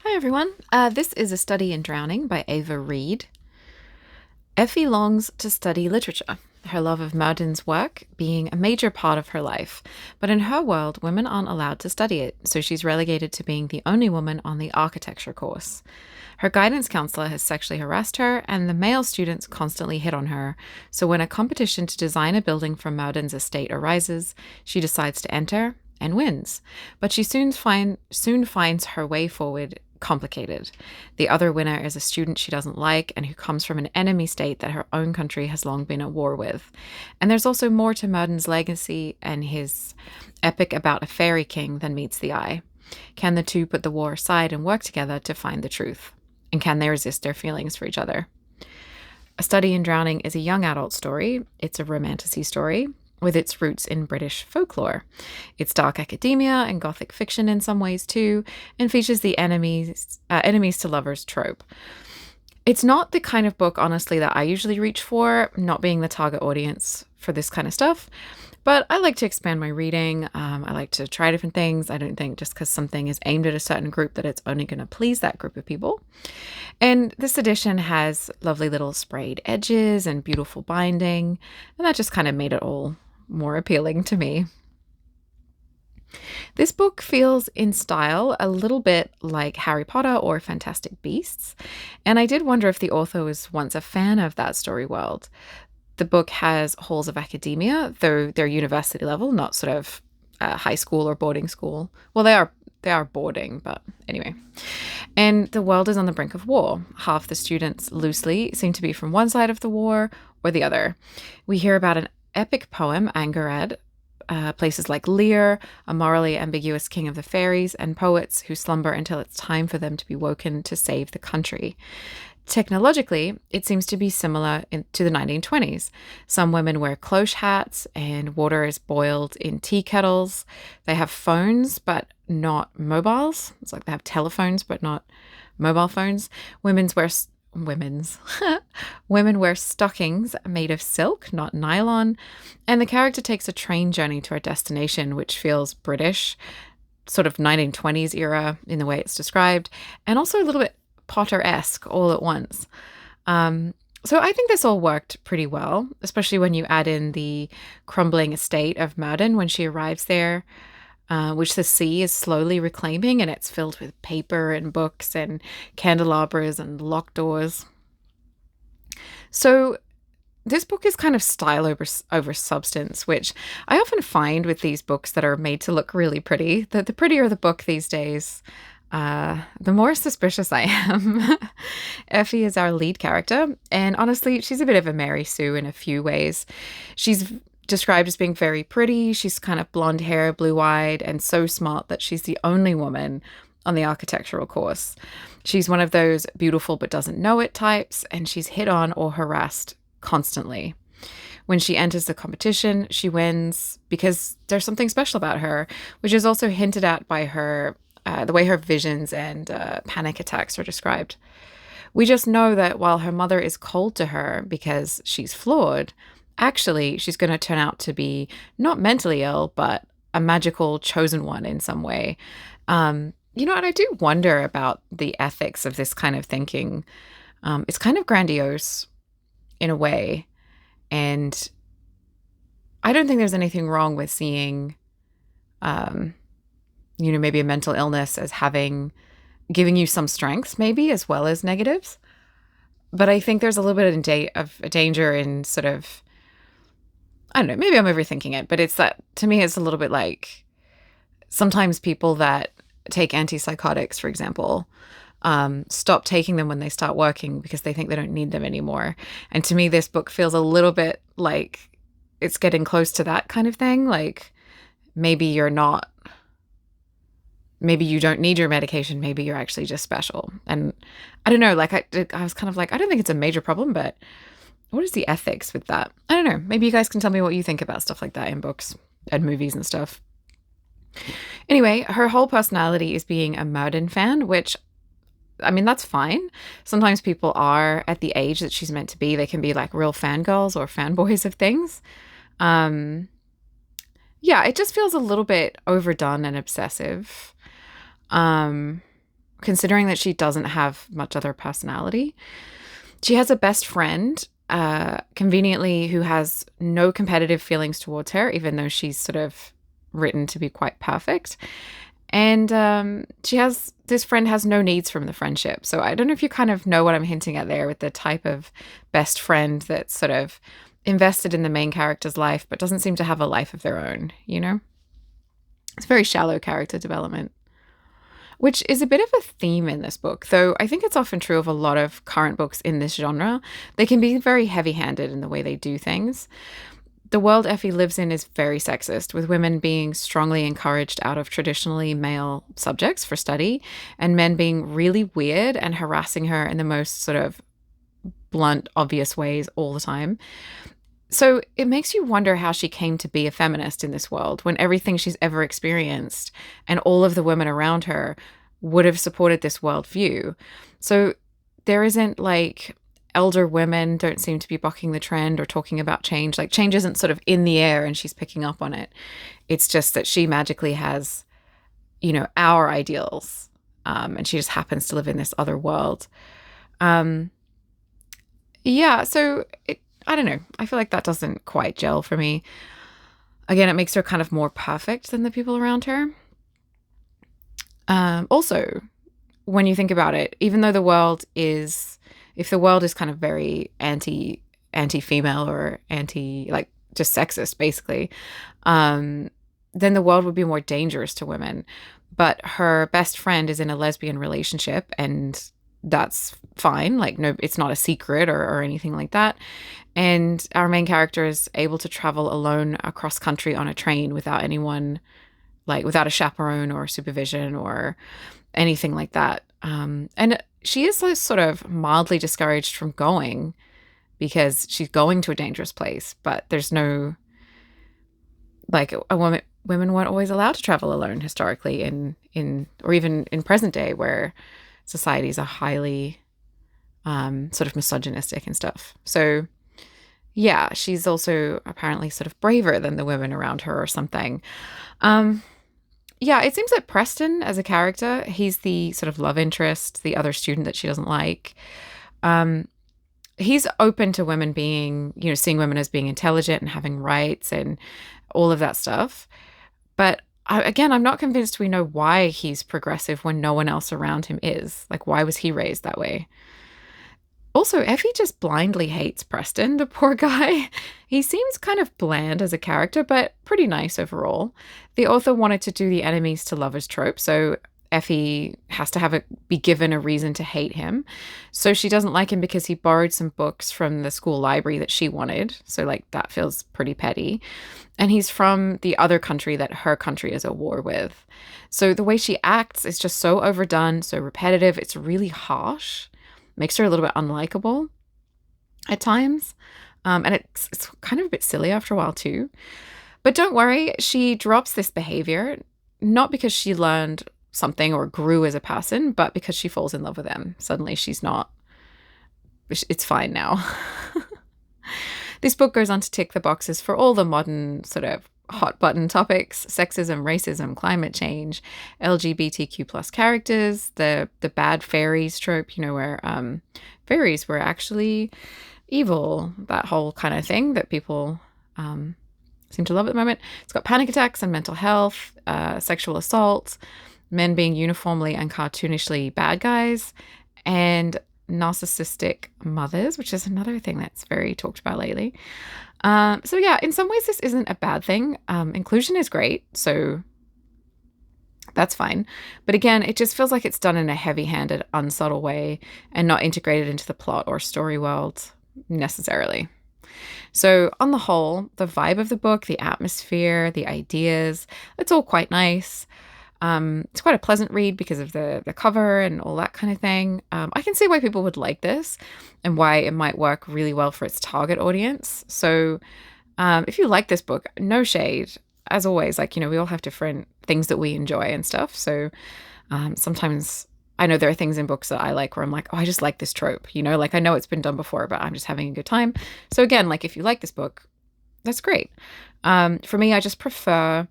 Hi everyone. This is A Study in Drowning by Ava Reid. Effy longs to study literature, her love of Murden's work being a major part of her life. But in her world, women aren't allowed to study it, so she's relegated to being the only woman on the architecture course. Her guidance counselor has sexually harassed her, and the male students constantly hit on her. So when a competition to design a building for Murden's estate arises, she decides to enter and wins. But she soon finds her way forward complicated. The other winner is a student she doesn't like and who comes from an enemy state that her own country has long been at war with. And there's also more to Murden's legacy and his epic about a fairy king than meets the eye. Can the two put the war aside and work together to find the truth? And can they resist their feelings for each other? A Study in Drowning is a young adult story. It's a romantasy story with its roots in British folklore. It's dark academia and Gothic fiction in some ways too, and features the enemies to lovers trope. It's not the kind of book, honestly, that I usually reach for, not being the target audience for this kind of stuff. But I like to expand my reading. I like to try different things. I don't think just because something is aimed at a certain group that it's only going to please that group of people. And this edition has lovely little sprayed edges and beautiful binding, and that just kind of made it all more appealing to me. This book feels in style a little bit like Harry Potter or Fantastic Beasts, and I did wonder if the author was once a fan of that story world. The book has halls of academia, though they're university level, not sort of high school or boarding school. Well, they are boarding, but anyway. And the world is on the brink of war. Half the students loosely seem to be from one side of the war or the other. We hear about an epic poem, Angarad, places like Lear, a morally ambiguous king of the fairies, and poets who slumber until it's time for them to be woken to save the country. Technologically, it seems to be similar to the 1920s. Some women wear cloche hats and water is boiled in tea kettles. They have phones, but not mobiles. It's like they have telephones, but not mobile phones. Women's women wear stockings made of silk, not nylon, and the character takes a train journey to her destination, which feels British, sort of 1920s era in the way it's described, and also a little bit Potter-esque all at once. So I think this all worked pretty well, especially when you add in the crumbling estate of Murden when she arrives there, which the sea is slowly reclaiming, and it's filled with paper and books and candelabras and locked doors. So this book is kind of style over substance, which I often find with these books that are made to look really pretty. The prettier the book these days, the more suspicious I am. Effy is our lead character, and honestly, she's a bit of a Mary Sue in a few ways. She's described as being very pretty. She's kind of blonde hair, blue-eyed, and so smart that she's the only woman on the architectural course. She's one of those beautiful but doesn't know it types, and she's hit on or harassed constantly. When she enters the competition, she wins because there's something special about her, which is also hinted at by her the way her visions and panic attacks are described. We just know that while her mother is cold to her because she's flawed, actually she's going to turn out to be not mentally ill, but a magical chosen one in some way. And I do wonder about the ethics of this kind of thinking. It's kind of grandiose in a way. And I don't think there's anything wrong with seeing maybe a mental illness as giving you some strengths, maybe, as well as negatives. But I think there's a little bit of a danger in sort of, I don't know, maybe I'm overthinking it, but it's that, to me, it's a little bit like sometimes people that take antipsychotics, for example, stop taking them when they start working because they think they don't need them anymore. And to me, this book feels a little bit like it's getting close to that kind of thing. Like maybe you don't need your medication. Maybe you're actually just special. And I don't know, like I was kind of like, I don't think it's a major problem, but what is the ethics with that? I don't know. Maybe you guys can tell me what you think about stuff like that in books and movies and stuff. Anyway, her whole personality is being a Murden fan, which, I mean, that's fine. Sometimes people are at the age that she's meant to be. They can be like real fangirls or fanboys of things. Yeah, it just feels a little bit overdone and obsessive. considering that she doesn't have much other personality. She has a best friend, conveniently, who has no competitive feelings towards her, even though she's sort of written to be quite perfect. And this friend has no needs from the friendship. So I don't know if you kind of know what I'm hinting at there with the type of best friend that's sort of invested in the main character's life, but doesn't seem to have a life of their own, you know? It's very shallow character development, which is a bit of a theme in this book, though I think it's often true of a lot of current books in this genre. They can be very heavy-handed in the way they do things. The world Effy lives in is very sexist, with women being strongly encouraged out of traditionally male subjects for study, and men being really weird and harassing her in the most sort of blunt, obvious ways all the time. So it makes you wonder how she came to be a feminist in this world when everything she's ever experienced and all of the women around her would have supported this worldview. So there isn't like elder women don't seem to be bucking the trend or talking about change. Like change isn't sort of in the air and she's picking up on it. It's just that she magically has, you know, our ideals, and she just happens to live in this other world. Yeah, so I don't know. I feel like that doesn't quite gel for me. Again, it makes her kind of more perfect than the people around her. Also, when you think about it, even though if the world is kind of very anti-female or like just sexist, basically, then the world would be more dangerous to women. But her best friend is in a lesbian relationship, and that's fine. Like, no, it's not a secret or anything like that. And our main character is able to travel alone across country on a train without anyone, like without a chaperone or supervision or anything like that. And she is like sort of mildly discouraged from going because she's going to a dangerous place, but there's no, like, women weren't always allowed to travel alone historically or even in present day, where societies are highly sort of misogynistic and stuff. So yeah, she's also apparently sort of braver than the women around her or something. Yeah, it seems that Preston as a character, he's the sort of love interest, the other student that she doesn't like. He's open to women being, you know, seeing women as being intelligent and having rights and all of that stuff. But again, I'm not convinced we know why he's progressive when no one else around him is. Like, why was he raised that way? Also, Effy just blindly hates Preston, the poor guy. He seems kind of bland as a character, but pretty nice overall. The author wanted to do the enemies to lovers trope, so Effy has to be given a reason to hate him. So she doesn't like him because he borrowed some books from the school library that she wanted. So, like, that feels pretty petty. And he's from the other country that her country is at war with. So the way she acts is just so overdone, so repetitive. It's really harsh. Makes her a little bit unlikable at times. And it's kind of a bit silly after a while too. But don't worry, she drops this behavior, not because she learned something or grew as a person, but because she falls in love with him. Suddenly it's fine now. This book goes on to tick the boxes for all the modern sort of hot button topics: sexism, racism, climate change, LGBTQ plus characters, the bad fairies trope, you know, where fairies were actually evil, that whole kind of thing that people seem to love at the moment. It's got panic attacks and mental health, sexual assault, men being uniformly and cartoonishly bad guys, and narcissistic mothers, which is another thing that's very talked about lately. So yeah, in some ways this isn't a bad thing. Inclusion is great, so that's fine. But again, it just feels like it's done in a heavy-handed, unsubtle way and not integrated into the plot or story world necessarily. So on the whole, the vibe of the book, the atmosphere, the ideas, it's all quite nice. It's quite a pleasant read because of the cover and all that kind of thing. I can see why people would like this and why it might work really well for its target audience. So if you like this book, no shade. As always, like, you know, we all have different things that we enjoy and stuff. So sometimes I know there are things in books that I like where I'm like, oh, I just like this trope, you know, like I know it's been done before, but I'm just having a good time. So again, like if you like this book, that's great. For me, I just prefer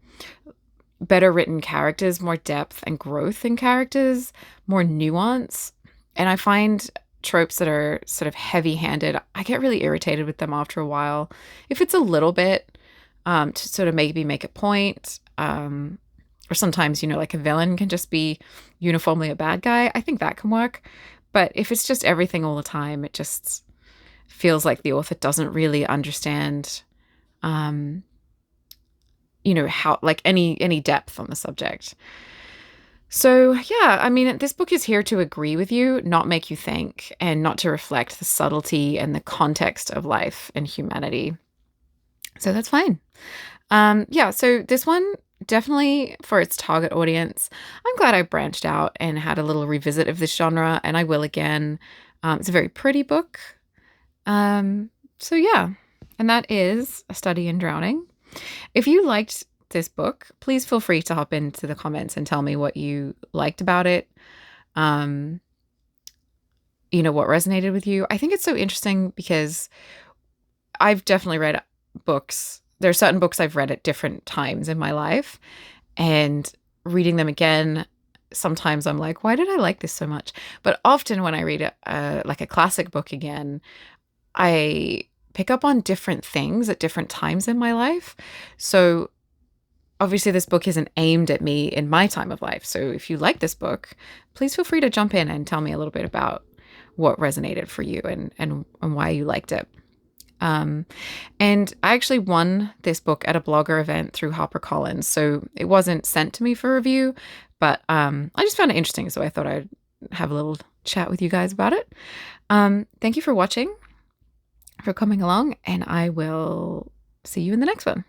better written characters, more depth and growth in characters, more nuance. And I find tropes that are sort of heavy handed, I get really irritated with them after a while. If it's a little bit, to sort of maybe make a point, or sometimes, like a villain can just be uniformly a bad guy, I think that can work. But if it's just everything all the time, it just feels like the author doesn't really understand, how, like, any depth on the subject. So, yeah, I mean, this book is here to agree with you, not make you think, and not to reflect the subtlety and the context of life and humanity. So that's fine. Yeah, so this one, definitely for its target audience. I'm glad I branched out and had a little revisit of this genre, and I will again. It's a very pretty book. So yeah, and that is A Study in Drowning. If you liked this book, please feel free to hop into the comments and tell me what you liked about it. What resonated with you. I think it's so interesting because I've definitely read books. There are certain books I've read at different times in my life, and reading them again, sometimes I'm like, why did I like this so much? But often when I read like a classic book again, I pick up on different things at different times in my life. So obviously this book isn't aimed at me in my time of life. So if you like this book, please feel free to jump in and tell me a little bit about what resonated for you and why you liked it. And I actually won this book at a blogger event through HarperCollins. So it wasn't sent to me for review, but I just found it interesting. So I thought I'd have a little chat with you guys about it. Thank you for watching, for coming along, and I will see you in the next one.